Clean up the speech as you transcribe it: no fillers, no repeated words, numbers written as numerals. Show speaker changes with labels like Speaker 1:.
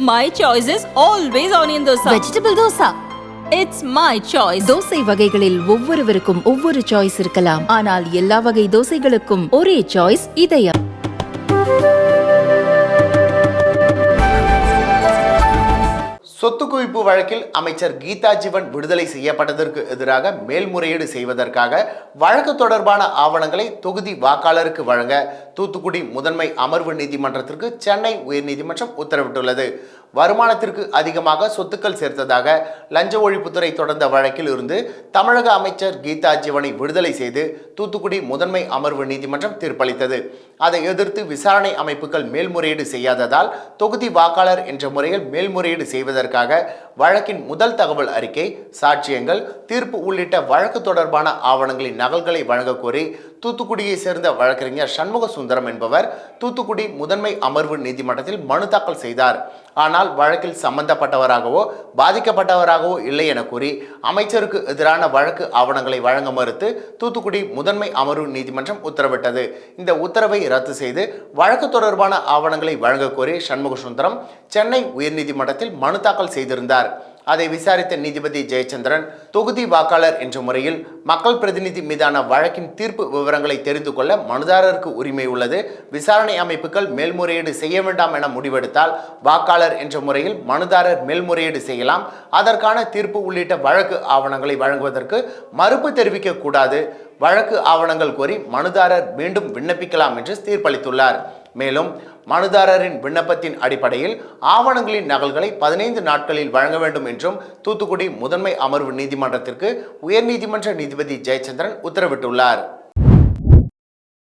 Speaker 1: My choice is always onion dosa.
Speaker 2: Vegetable dosa.
Speaker 1: It's my choice.
Speaker 2: Dosa வகைகளில் ஒவ்வொருவருக்கும் ஒவ்வொரு choice இருக்கலாம். ஆனால் எல்லா வகை தோசைகளுக்கும் ஒரே சாய்ஸ் இதயம்.
Speaker 3: சொத்து குவிப்பு வழக்கில் அமைச்சர் கீதா ஜீவன் விடுதலை செய்யப்பட்டதற்கு எதிராக மேல்முறையீடு செய்வதற்காக வழக்கு தொடர்பான ஆவணங்களை தொகுதி வாக்காளருக்கு வழங்க தூத்துக்குடி முதன்மை அமர்வு நீதிமன்றத்திற்கு சென்னை உயர்நீதிமன்றம் உத்தரவிட்டுள்ளது. வருமானத்திற்கு அதிகமாக சொத்துக்கள் சேர்த்ததாக லஞ்ச ஒழிப்புத்துறை தொடர்ந்த வழக்கில் இருந்து தமிழக அமைச்சர் கீதா ஜீவனை விடுதலை செய்து தூத்துக்குடி முதன்மை அமர்வு நீதிமன்றம் தீர்ப்பளித்தது. அதை எதிர்த்து விசாரணை அமைப்புகள் மேல்முறையீடு செய்யாததால் தொகுதி வாக்காளர் என்ற முறையில் மேல்முறையீடு செய்வதற்காக வழக்கின் முதல் தகவல் அறிக்கை, சாட்சியங்கள், தீர்ப்பு உள்ளிட்ட வழக்கு தொடர்பான ஆவணங்களின் நகல்களை வழங்க கோரி தூத்துக்குடியை சேர்ந்த வழக்கறிஞர் சண்முக சுந்தரம் என்பவர் தூத்துக்குடி முதன்மை அமர்வு நீதிமன்றத்தில் மனு தாக்கல் செய்தார். ஆனால் வழக்கில் சம்பந்தப்பட்டவராகவோ பாதிக்கப்பட்டவராகவோ இல்லை என கூறி அமைச்சருக்கு எதிரான வழக்கு ஆவணங்களை வழங்க மறுத்து தூத்துக்குடி முதன்மை அமர்வு நீதிமன்றம் உத்தரவிட்டது. இந்த உத்தரவை ரத்து செய்து வழக்கு தொடர்பான ஆவணங்களை வழங்க கோரி சண்முக சுந்தரம் சென்னை உயர்நீதிமன்றத்தில் மனு தாக்கல் செய்திருந்தார். அதை விசாரித்த நீதிபதி ஜெயச்சந்திரன் தொகுதி வாக்காளர் என்ற முறையில் மக்கள் பிரதிநிதி மீதான வழக்கின் தீர்ப்பு விவரங்களை தெரிந்து கொள்ள மனுதாரருக்கு உரிமை உள்ளது. விசாரணை அமைப்புகள் மேல்முறையீடு செய்ய வேண்டாம் என முடிவெடுத்தால் வாக்காளர் என்ற முறையில் மனுதாரர் மேல்முறையீடு செய்யலாம். அதற்கான தீர்ப்பு உள்ளிட்ட வழக்கு ஆவணங்களை வழங்குவதற்கு மறுப்பு தெரிவிக்க கூடாது. வழக்கு ஆவணங்கள் கோரி மனுதாரர் மீண்டும் விண்ணப்பிக்கலாம் என்று தீர்ப்பளித்துள்ளார். மேலும் மனுதாரரின் விண்ணப்பத்தின் அடிப்படையில் ஆவணங்களின் நகல்களை 15 நாட்களில் வழங்க வேண்டும் என்றும் தூத்துக்குடி முதன்மை அமர்வு நீதிமன்றத்திற்கு உயர்நீதிமன்ற நீதிபதி ஜெயச்சந்திரன் உத்தரவிட்டுள்ளார்.